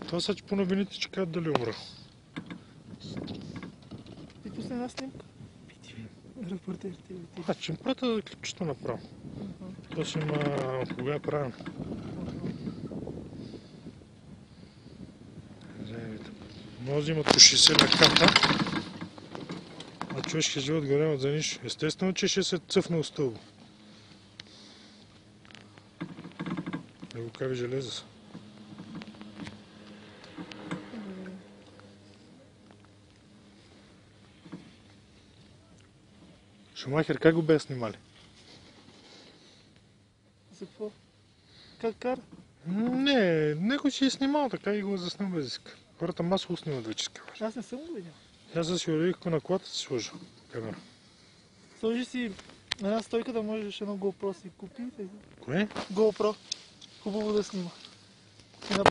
Това са, че по новините, че казват дали умрал. Ти пусни една снимка. Репортерите. Ще им пратя клипчето направо. То ще има кога е правилно. Може да имат по 60 на карта, а човешки живот го нямат за нищо. Естествено, че ще се цъфне от стълбо. Да го кави железо. Шумахер, как го бе снимали? За какво? Как кара? Не, него си е снимал така и го заснал без иска. Хората масово снимат вече с камера. Аз не съм го видял. Аз си уредих на колата си сложа камера. Сложи си една стойка да можеш едно GoPro си купи. Кое? GoPro. Хубаво да снима.